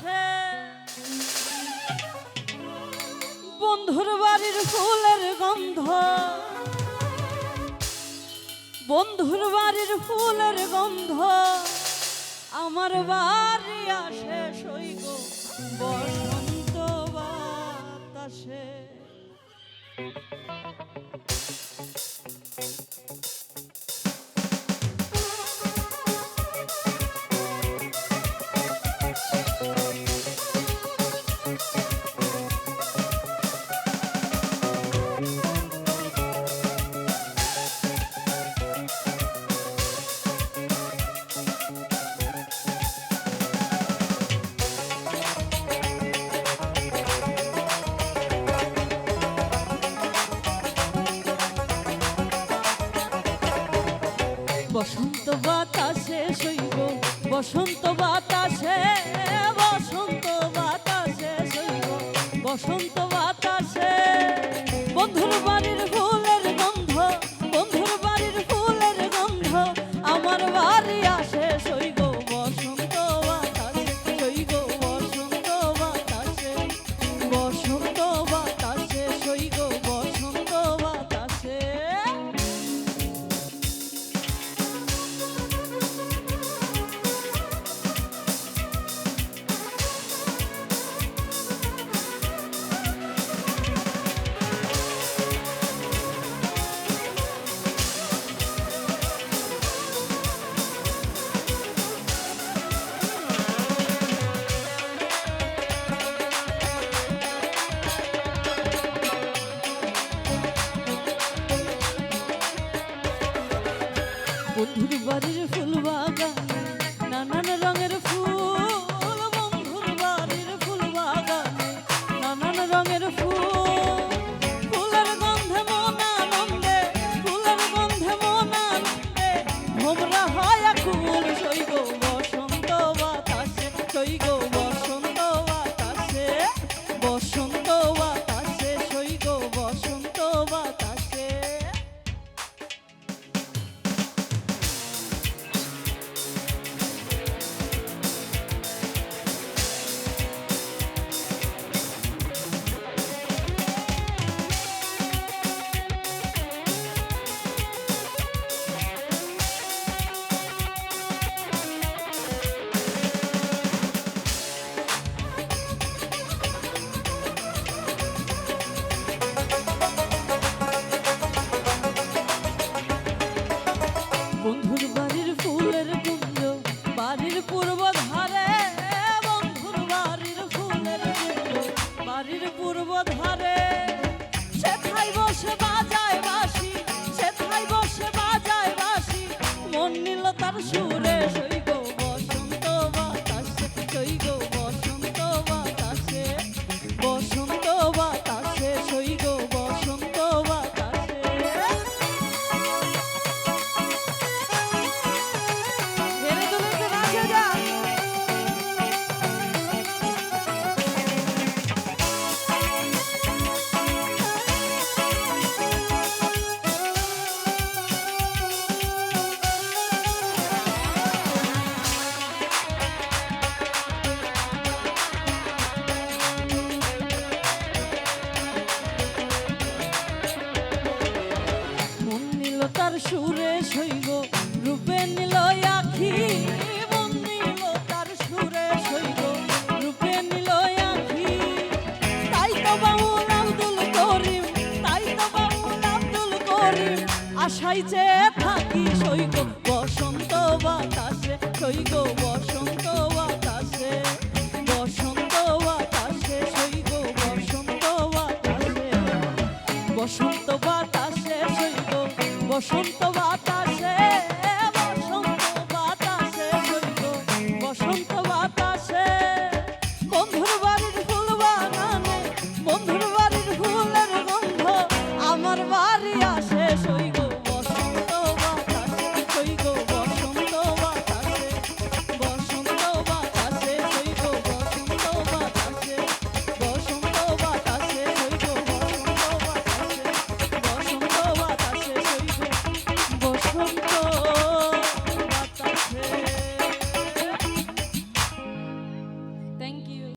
বাতাসে বন্ধুর বাড়ির ফুলের গন্ধ, বন্ধুর বাড়ির ফুলের গন্ধ আমার বাড়ি আসে সইগ বসন্ত বাতাসে। বসন্ত বাতাসে সইব বসন্ত বাতাসে, বসন্ত বাতাসে সইব বসন্ত বাতাসে বন্ধুর বাড়ির ফুলের গন্ধ, বন্ধুর বাড়ির ফুলের গন্ধ আমার বাড়ি আসে সইব বসন্ত বাতাসে, সইব বসন্ত বাতাসে, বসন্ত বাতাসে সইব বসন্ত বাতাসে। বন্ধুর বাড়ির ফুল বাগানে নানান রঙের ফুল, বন্ধুর বাড়ির ফুল বাগানে নানান রঙের ফুল, ফুলের গন্ধে মন আনন্দে, ফুলের গন্ধে মন আনন্দে ভোমরা হয় আকুল সইগ বসন্ত বাতাসে, সইগ বসন্ত বাতাসে, বসন্ত বাতাসে সইগ বসন্ত বাতাসে। বন্ধুর বাড়ির ফুলের কুঞ্জ বাড়ির পূর্ব ধারে, বন্ধুর বাড়ির ফুলের কুঞ্জ বাড়ির পূর্ব ধারে সেথায় বসে বাজায় বাঁশি, সেথায় বসে বাজায় বাঁশি মন নিল তার সুরে সইগ বসন্ত বাতাসে, সইগ বসন্ত বাতাসে, বসন্ত বাতাসে সইগ বসন্ত বাতাসে। তার সুরে সইগ রূপে নিল আখি, মন নিল তার সুরে সইগ রূপে নিল আখি। তাই তো বাউল আব্দুল করিম, তাই তো বাউল আব্দুল করিম আশাই যে থাকি সইগ বসন্ত বাতাসে, সইগ বসন্ত বাতাসে, বসন্ত বাতাসে সইগ বসন্ত বাতাসে, বসন্ত বাতাসে সইগ বসন্ত বাতাসে, বসন্ত বাতাসে সইগ বসন্ত বাতাসে বন্ধুর বাড়ির ফুল বাগানে, বন্ধুর বাড়ির ফুলের গন্ধ আমার বাড়ি আসে সইগ বসন্ত বাতাসে, সইগ বসন্ত বাতাসে, বসন্ত বাতাসে সইগ বসন্ত বাতাসে, বসন্ত বাতাসে সইগ বসন্ত বাতাসে, বসন্ত বাতাসে সইগ থ্যাংক ইউ।